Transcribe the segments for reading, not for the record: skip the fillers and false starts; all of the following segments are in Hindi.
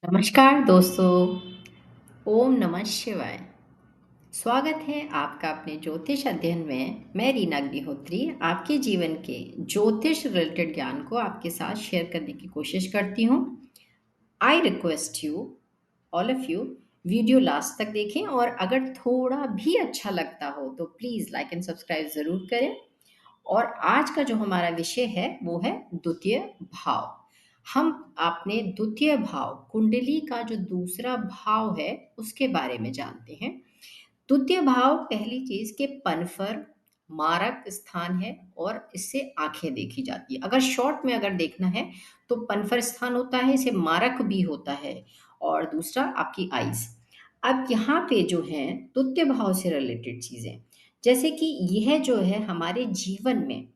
नमस्कार दोस्तों, ओम नमः शिवाय। स्वागत है आपका अपने ज्योतिष अध्ययन में। मैं रीना अग्निहोत्री आपके जीवन के ज्योतिष रिलेटेड ज्ञान को आपके साथ शेयर करने की कोशिश करती हूँ। I request you all of you video last तक देखें और अगर थोड़ा भी अच्छा लगता हो तो प्लीज़ लाइक एंड सब्सक्राइब ज़रूर करें। और आज का जो हमारा विषय है वो है द्वितीय भाव। हम अपने द्वितीय भाव कुंडली का जो दूसरा भाव है उसके बारे में जानते हैं। द्वितीय भाव पहली चीज के पनफर मारक स्थान है और इससे आंखें देखी जाती है। अगर शॉर्ट में अगर देखना है तो पनफर स्थान होता है, इसे मारक भी होता है। और दूसरा आपकी आईज। अब यहाँ पे जो है द्वितीय भाव से रिलेटेड चीजें, जैसे कि यह जो है हमारे जीवन में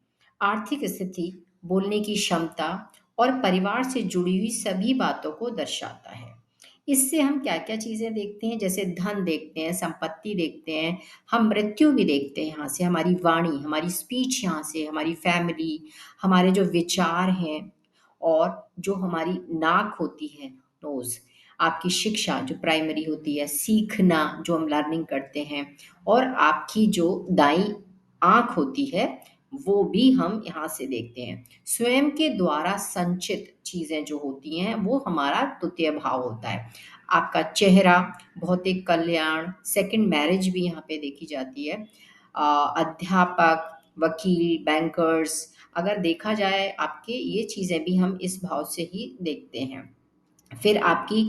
आर्थिक स्थिति, बोलने की क्षमता और परिवार से जुड़ी हुई सभी बातों को दर्शाता है। इससे हम क्या-क्या चीज़ें देखते हैं, जैसे धन देखते हैं, संपत्ति देखते हैं, हम मृत्यु भी देखते हैं यहाँ से, हमारी वाणी, हमारी स्पीच यहाँ से, हमारी फैमिली, हमारे जो विचार हैं और जो हमारी नाक होती है, नोज़, आपकी शिक्षा जो प्राइमरी होती है, सीखना जो हम लर्निंग करते हैं और आपकी जो दाईं आँख होती है, वो भी हम यहाँ से देखते हैं। स्वयं के द्वारा संचित चीज़ें जो होती हैं, वो हमारा तृतीय भाव होता है। आपका चेहरा, भौतिक कल्याण, सेकंड मैरिज भी यहाँ पे देखी जाती है। अध्यापक, वकील, बैंकर्स, अगर देखा जाए आपके ये चीज़ें भी हम इस भाव से ही देखते हैं। फिर आपकी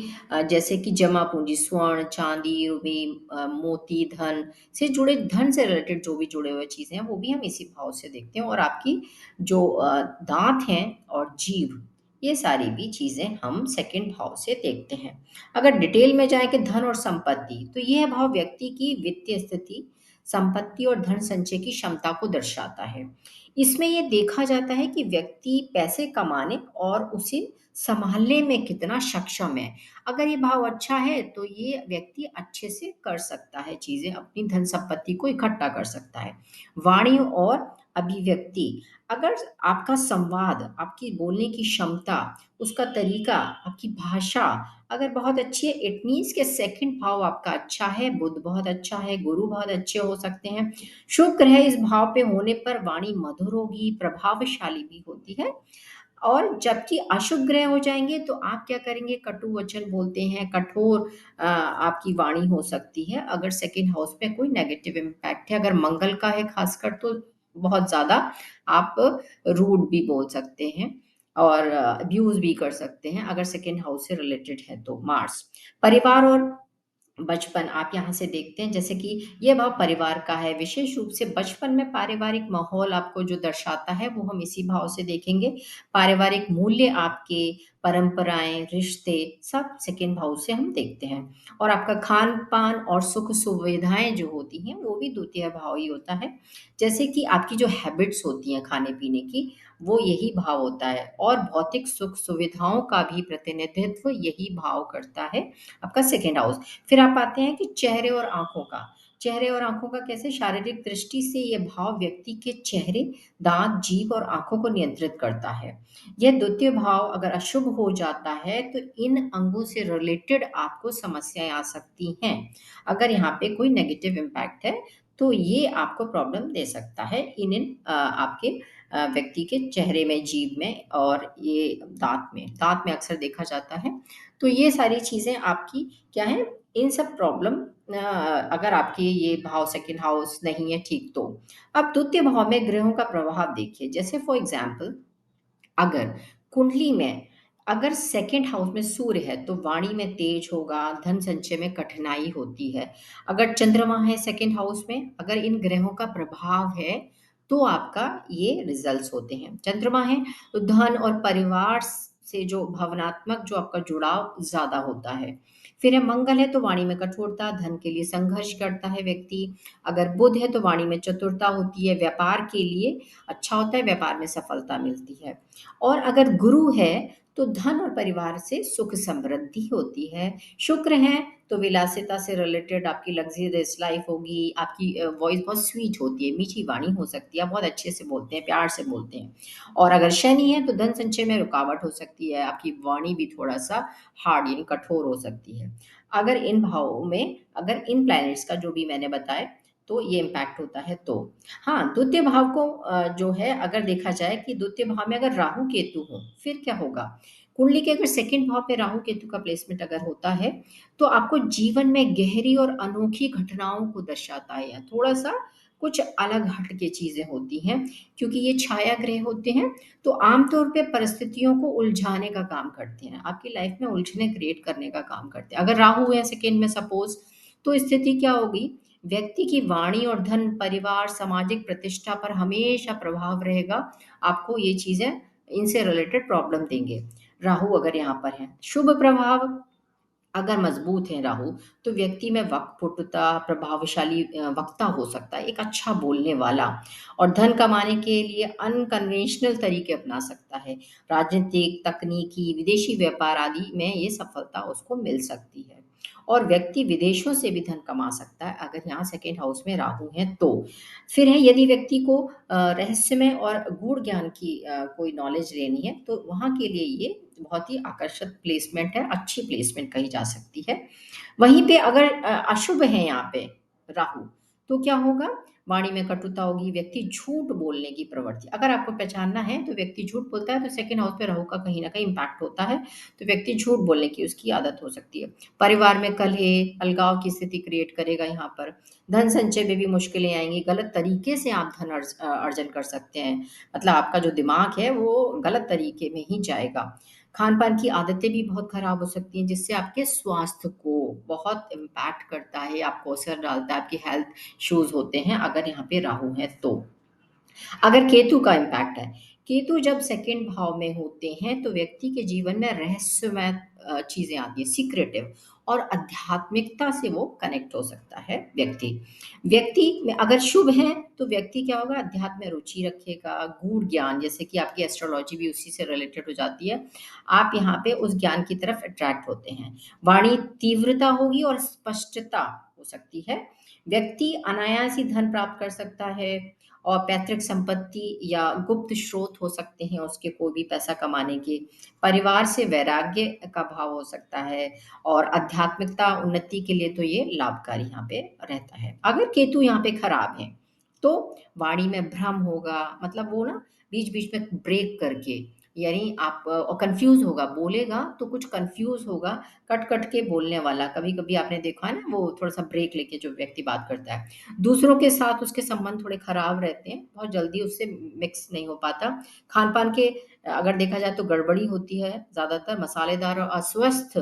जैसे कि जमा पूँजी, स्वर्ण, चाँदी, रुपए, मोती, धन से जुड़े, धन से रिलेटेड जो भी जुड़े हुए चीज़ें हैं, वो भी हम इसी भाव से देखते हैं। और आपकी जो दाँत हैं और जीभ, ये सारी भी चीज़ें हम सेकंड भाव से देखते हैं। अगर डिटेल में जाएँ कि धन और संपत्ति, तो यह भाव व्यक्ति की वित्तीय स्थिति, संपत्ति और धन संचय की क्षमता को दर्शाता है। इसमें ये देखा जाता है कि व्यक्ति पैसे कमाने और उसे सँभालने में कितना सक्षम है। अगर ये भाव अच्छा है, तो ये व्यक्ति अच्छे से कर सकता है चीज़ें, अपनी धन संपत्ति को इकट्ठा कर सकता है। वाणी और अभिव्यक्ति, अगर आपका संवाद, आपकी बोलने की क्षमता, उसका तरीका, आपकी भाषा अगर बहुत अच्छी है, इट मीन्स कि सेकंड भाव आपका अच्छा है, बुध बहुत अच्छा है, गुरु बहुत अच्छे हो सकते हैं। शुक्र है इस भाव पे होने पर वाणी मधुर होगी, प्रभावशाली भी होती है। और जबकि अशुभ ग्रह हो जाएँगे तो आप क्या करेंगे, कटु वचन बोलते हैं, कठोर आपकी वाणी हो सकती है। अगर सेकंड हाउस पे कोई नेगेटिव इम्पैक्ट है, अगर मंगल का है खासकर तो बहुत ज़्यादा आप रूड भी बोल सकते हैं और अब्यूज़ भी कर सकते हैं, अगर सेकंड हाउस से रिलेटेड है तो मार्स। परिवार और बचपन आप यहाँ से देखते हैं, जैसे कि ये भाव परिवार का है, विशेष रूप से बचपन में पारिवारिक माहौल आपको जो दर्शाता है वो हम इसी भाव से देखेंगे। पारिवारिक मूल्य आपके, परंपराएं, रिश्ते सब सेकंड भाव से हम देखते हैं। और आपका खान पान और सुख सुविधाएं जो होती हैं वो भी द्वितीय भाव ही होता है। जैसे कि आपकी जो हैबिट्स होती हैं खाने पीने की, वो यही भाव होता है। और भौतिक सुख सुविधाओं का भी प्रतिनिधित्व यही भाव करता है, आपका सेकंड हाउस। फिर आप आते हैं कि चेहरे और आँखों का। चेहरे और आँखों का कैसे? शारीरिक दृष्टि से ये भाव व्यक्ति के चेहरे, दाँत, जीभ और आँखों को नियंत्रित करता है। यह द्वितीय भाव अगर अशुभ हो जाता है तो इन अंगों से रिलेटेड आपको समस्याएँ आ सकती हैं। अगर यहाँ पे कोई नेगेटिव इम्पैक्ट है तो ये आपको प्रॉब्लम दे सकता है आपके व्यक्ति के चेहरे में, जीभ में और ये दाँत में। दाँत में अक्सर देखा जाता है। तो ये सारी चीज़ें आपकी क्या है, इन सब प्रॉब्लम अगर आपके ये भाव सेकंड हाउस नहीं है ठीक तो। अब द्वितीय भाव में ग्रहों का प्रभाव देखिए, जैसे फॉर एग्ज़ाम्पल अगर कुंडली में अगर सेकंड हाउस में सूर्य है तो वाणी में तेज होगा, धन संचय में कठिनाई होती है। अगर चंद्रमा है सेकंड हाउस में, अगर इन ग्रहों का प्रभाव है तो आपका ये रिजल्ट्स होते हैं। चंद्रमा है तो धन और परिवार से जो भावनात्मक जो आपका जुड़ाव ज़्यादा होता है। फिर है मंगल है तो वाणी में कठोरता, धन के लिए संघर्ष करता है व्यक्ति। अगर बुध है तो वाणी में चतुरता होती है, व्यापार के लिए अच्छा होता है, व्यापार में सफलता मिलती है। और अगर गुरु है तो धन और परिवार से सुख समृद्धि होती है। शुक्र है तो विलासिता से रिलेटेड आपकी लग्ज़रियस लाइफ़ होगी, आपकी वॉइस बहुत स्वीट होती है, मीठी वाणी हो सकती है, आप बहुत अच्छे से बोलते हैं, प्यार से बोलते हैं। और अगर शनि है तो धन संचय में रुकावट हो सकती है, आपकी वाणी भी थोड़ा-सा हार्ड यानी कठोर हो सकती है। अगर इन भावों में अगर इन प्लैनेट्स का जो भी मैंने बताया, तो ये इम्पैक्ट होता है तो। हाँ, द्वितीय भाव को जो है अगर देखा जाए कि द्वितीय भाव में अगर राहु केतु हो, फिर क्या होगा? कुंडली के अगर सेकंड भाव पे राहु केतु का प्लेसमेंट अगर होता है, तो आपको जीवन में गहरी और अनोखी घटनाओं को दर्शाता है। या थोड़ा-सा कुछ अलग हट के चीज़ें होती हैं, क्योंकि ये छाया ग्रह होते हैं, तो आम तौर पे परिस्थितियों को उलझाने का काम करते हैं। आपकी लाइफ में उलझनें क्रिएट करने का काम करते हैं। अगर राहु है सेकंड में सपोज़, तो स्थिति क्या होगी? व्यक्ति की वाणी और धन, परिवार, सामाजिक प्रतिष्ठा पर हमेशा प्रभाव रहेगा। आपको ये चीज़ें इनसे रिलेटेड प्रॉब्लम देंगे। राहु अगर यहाँ पर है। शुभ प्रभाव अगर मजबूत है राहु, तो व्यक्ति में वक्पटुता, प्रभावशाली वक्ता हो सकता है, एक अच्छा बोलने वाला और धन कमाने के लिए अनकन्वेंशनल तरीके अपना सकता है। राजनीतिक, तकनीकी, विदेशी व्यापार आदि में ये सफलता उसको मिल सकती है। और व्यक्ति विदेशों से भी धन कमा सकता है अगर यहाँ सेकंड हाउस में राहु है तो। फिर है यदि व्यक्ति को रहस्यमय और गूढ़ ज्ञान की कोई नॉलेज लेनी है, तो वहाँ के लिए ये बहुत ही आकर्षक प्लेसमेंट है, अच्छी प्लेसमेंट कही जा सकती है। वहीं पे अगर अशुभ है यहाँ पे राहु, तो क्या होगा? वाणी में कटुता होगी, व्यक्ति झूठ बोलने की प्रवृत्ति अगर आपको पहचानना है तो व्यक्ति झूठ बोलता है तो सेकंड हाउस पे राहु का कहीं न कहीं इम्पैक्ट होता है, तो व्यक्ति झूठ बोलने की उसकी आदत हो सकती है। परिवार में कलह, अलगाव की स्थिति क्रिएट करेगा यहाँ पर। धन संचय में भी मुश्किलें आएँगी, गलत तरीके से आप धन अर्जन कर सकते हैं। मतलब आपका जो दिमाग है वो गलत तरीके में ही जाएगा। खान-पान की आदतें भी बहुत खराब हो सकती हैं, जिससे आपके स्वास्थ्य को बहुत इम्पैक्ट करता है, आपको असर डालता है, आपकी हेल्थ इश्यूज़ होते हैं, अगर यहाँ पे राहु है तो। अगर केतु का इम्पैक्ट है, केतु जब सेकंड भाव में होते हैं तो व्यक्ति के जीवन में रहस्यमय चीज़ें आती हैं, सीक्रेटिव और आध्यात्मिकता से वो कनेक्ट हो सकता है व्यक्ति। व्यक्ति में अगर शुभ है तो व्यक्ति क्या होगा? अध्यात्म में रुचि रखेगा, गूढ़ ज्ञान जैसे कि आपकी एस्ट्रोलॉजी भी उसी से रिलेटेड हो जाती है। आप यहाँ पे उस ज्ञान की तरफ अट्रैक्ट होते हैं। वाणी तीव्रता होगी और स्पष्टता हो सकती है। व्यक्ति अनायास ही धन प्राप्त कर सकता है और पैतृक संपत्ति या गुप्त स्रोत हो सकते हैं उसके कोई भी पैसा कमाने के। परिवार से वैराग्य का भाव हो सकता है और आध्यात्मिकता उन्नति के लिए तो ये लाभकारी यहाँ पे रहता है। अगर केतु यहाँ पे खराब है, तो वाणी में भ्रम होगा, मतलब वो ना बीच-बीच में ब्रेक करके यानी आप और कन्फ्यूज़ होगा, बोलेगा तो कुछ कन्फ्यूज़ होगा, कट-कट के बोलने वाला। कभी-कभी आपने देखा है ना वो थोड़ा-सा ब्रेक लेके जो व्यक्ति बात करता है। दूसरों के साथ उसके संबंध थोड़े खराब रहते हैं, बहुत जल्दी उससे मिक्स नहीं हो पाता। खान-पान के अगर देखा जाए तो गड़बड़ी होती है, ज़्यादातर मसालेदार और अस्वस्थ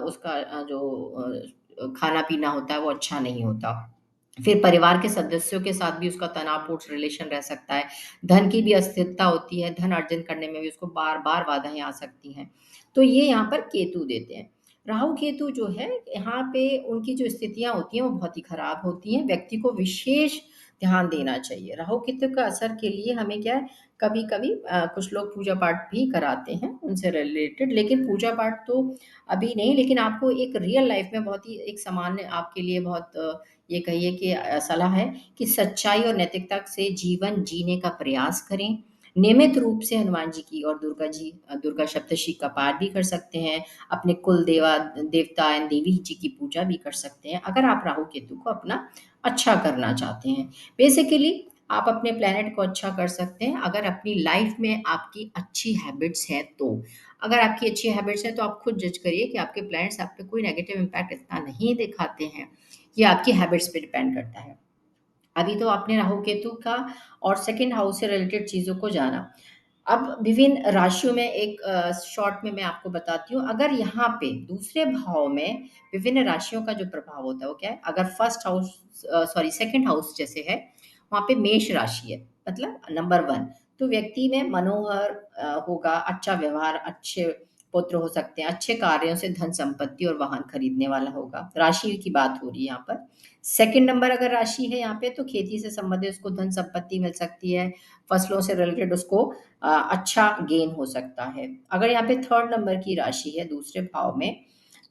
उसका जो खाना-पीना होता है वो अच्छा नहीं होता। फिर परिवार के सदस्यों के साथ भी उसका तनावपूर्ण रिलेशन रह सकता है। धन की भी अस्थिरता होती है, धन अर्जन करने में भी उसको बार-बार बाधाएँ आ सकती हैं। तो ये यहाँ पर केतु देते हैं। राहु-केतु जो है, यहाँ पे उनकी जो स्थितियाँ होती हैं, वो बहुत ही खराब होती हैं। व्यक्ति को विशेष ध्यान देना चाहिए। राहु-केतु का असर के लिए हमें क्या है, कभी-कभी कुछ लोग पूजा-पाठ भी कराते हैं उनसे रिलेटेड, लेकिन पूजा-पाठ तो अभी नहीं, लेकिन आपको एक रियल लाइफ़ में बहुत ही एक सामान्य आपके लिए बहुत ये कहिए कि सलाह है कि सच्चाई और नैतिकता से जीवन जीने का प्रयास करें। नियमित रूप से हनुमान जी की और दुर्गा सप्तशती का पाठ भी कर सकते हैं। अपने कुल देवता एंड देवी जी की पूजा भी कर सकते हैं, अगर आप राहु केतु को अपना अच्छा करना चाहते हैं। बेसिकली आप अपने प्लैनेट को अच्छा कर सकते हैं, अगर अपनी लाइफ़ में आपकी अच्छी हैबिट्स हैं तो। अगर आपकी अच्छी हैबिट्स हैं, तो आप खुद जज करिए कि आपके प्लैनेट्स आप पे कोई नेगेटिव इम्पैक्ट इतना नहीं दिखाते हैं। ये आपकी हैबिट्स पे डिपेंड करता है। अभी तो आपने राहु केतु का और सेकंड हाउस से रिलेटेड चीज़ों को जाना। अब विभिन्न राशियों में एक शॉर्ट में मैं आपको बताती हूँ, अगर यहाँ पे दूसरे भाव में विभिन्न राशियों का जो प्रभाव होता है, वो क्या है? अगर first house sorry second house जैसे है, वहाँ पे मेष राशि है, मतलब नंबर 1 तो व्यक्ति में मनोहर होगा, अच्छा व्यवहार, अच्छे पुत्र हो सकते हैं, अच्छे कार्यों से धन संपत्ति और वाहन खरीदने वाला होगा। राशि की बात हो रही है यहाँ पर। सेकंड नंबर अगर राशि है यहाँ पे तो खेती से संबंधित उसको धन संपत्ति मिल सकती है, फसलों से रिलेटेड उसको अच्छा गेन हो सकता है। अगर यहाँ पे थर्ड नंबर की राशि है दूसरे भाव में,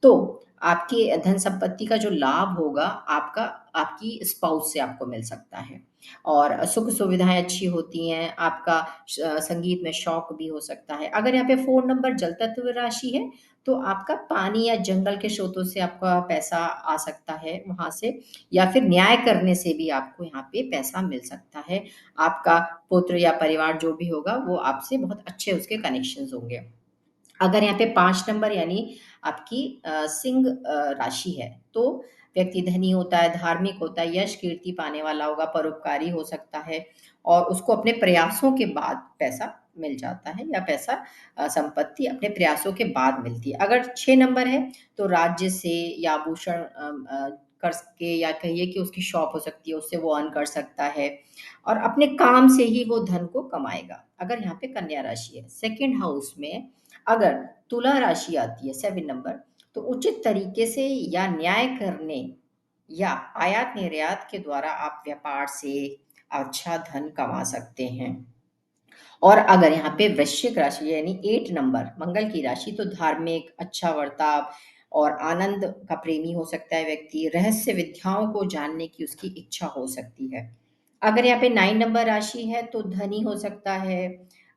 तो आपकी धन संपत्ति का जो लाभ होगा आपका आपकी स्पाउस से आपको मिल सकता है और सुख सुविधाएं अच्छी होती हैं, आपका संगीत में शौक भी हो सकता है। अगर यहाँ पे फोर नंबर जल तत्व राशि है तो आपका पानी या जंगल के स्रोतों से आपका पैसा आ सकता है वहां से, या फिर न्याय करने से भी आपको यहाँ पे पैसा मिल सकता है। आपका पुत्र या परिवार जो भी होगा वो आपसे बहुत अच्छे उसके कनेक्शंस होंगे। अगर यहाँ पे 5 नंबर यानी आपकी सिंह राशि है, तो व्यक्ति धनी होता है, धार्मिक होता है, यश कीर्ति पाने वाला होगा, परोपकारी हो सकता है और उसको अपने प्रयासों के बाद पैसा मिल जाता है, या पैसा संपत्ति अपने प्रयासों के बाद मिलती है। अगर 6 नंबर है तो राज्य से या आभूषण कर के, या कहिए कि उसकी शॉप हो सकती है, उससे वो अर्न कर सकता है और अपने काम से ही वो धन को कमाएगा। अगर यहाँ पे कन्या राशि है सेकंड हाउस में, अगर तुला राशि आती है 7 नंबर, तो उचित तरीके से या न्याय करने या आयात निर्यात के द्वारा आप व्यापार से अच्छा धन कमा सकते हैं। और अगर यहाँ पे वृश्चिक राशि यानी 8 नंबर मंगल की राशि, तो धार्मिक, अच्छा बर्ताव और आनंद का प्रेमी हो सकता है व्यक्ति, रहस्य विद्याओं को जानने की उसकी इच्छा हो सकती है। अगर यहाँ पे 9 नंबर राशि है तो धनी हो सकता है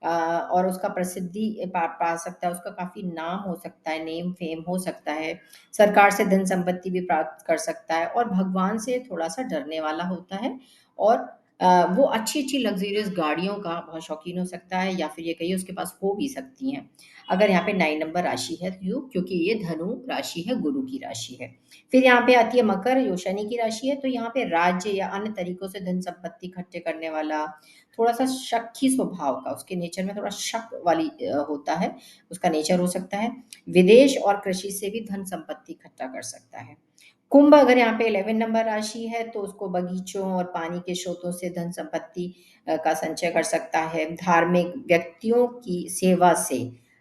और उसका प्रसिद्धि पा सकता है, उसका काफ़ी नाम हो सकता है, नेम फेम हो सकता है, सरकार से धन संपत्ति भी प्राप्त कर सकता है और भगवान से थोड़ा-सा डरने वाला होता है और वो अच्छी-अच्छी लग्ज़रियस गाड़ियों का बहुत शौकीन हो सकता है, या फिर ये कहिए उसके पास हो भी सकती हैं। अगर यहाँ पे 9 नंबर राशि है क्यों? क्योंकि ये धनु राशि है, गुरु की राशि है। फिर यहाँ पे आती है मकर, जो शनि की राशि है, तो यहाँ पे राज्य या अन्य तरीकों से धन संपत्ति इकट्ठे करने वाला, थोड़ा-सा शक्की स्वभाव का, उसके नेचर में थोड़ा शक वाली होता है, उसका नेचर हो सकता है। विदेश और कृषि से भी धन संपत्ति इकट्ठा कर सकता है। कुंभ अगर यहाँ पे 11 नंबर राशि है तो उसको बगीचों और पानी के स्रोतों से धन संपत्ति का संचय कर सकता है। धार्मिक व्यक्तियों की सेवा से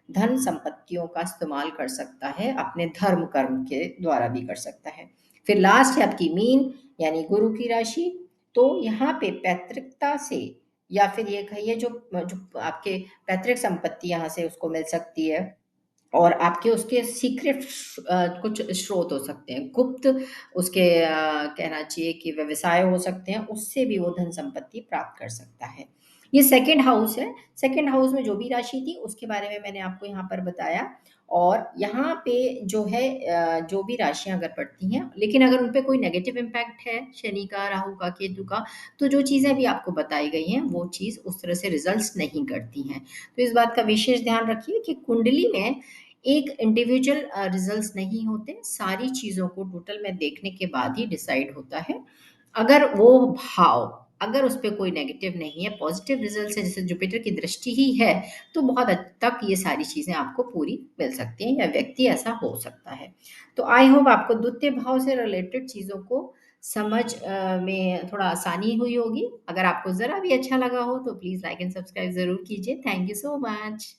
धन संपत्तियों का इस्तेमाल कर सकता है, अपने धर्म कर्म के द्वारा भी कर सकता है। फिर लास्ट है आपकी मीन यानी गुरु की राशि, तो यहाँ पे पैतृकता से या फिर ये कहिए जो जो आपके पैतृक संपत्ति यहाँ से उसको मिल सकती है और आपके उसके सीक्रेट कुछ स्रोत हो सकते हैं, गुप्त उसके कहना चाहिए कि व्यवसाय हो सकते हैं, उससे भी वो धन संपत्ति प्राप्त कर सकता है। ये सेकंड हाउस है, सेकंड हाउस में जो भी राशि थी उसके बारे में मैंने आपको यहाँ पर बताया और यहाँ पे जो है जो भी राशियाँ अगर पड़ती हैं, लेकिन अगर उन पे कोई नेगेटिव इम्पैक्ट है शनि का, राहु का, केतु का, तो जो चीज़ें अभी आपको बताई गई हैं, वो चीज़ उस तरह से रिज़ल्ट्स नहीं करती हैं। तो इस बात का विशेष ध्यान रखिए कि कुंडली में एक इंडिविजुअल रिजल्ट्स नहीं होते, सारी चीज़ों को टोटल में देखने के बाद ही डिसाइड होता है। अगर वो भाव अगर उस पे कोई नेगेटिव नहीं है, पॉजिटिव रिजल्ट्स है, जैसे जुपिटर की दृष्टि ही है, तो बहुत हद तक ये सारी चीज़ें आपको पूरी मिल सकती हैं या व्यक्ति ऐसा हो सकता है। तो आई होप आपको द्वितीय भाव से रिलेटेड चीज़ों को समझ में थोड़ा आसानी हुई होगी। अगर आपको ज़रा भी अच्छा लगा हो तो प्लीज़ लाइक एंड सब्सक्राइब ज़रूर कीजिए। Thank you so much.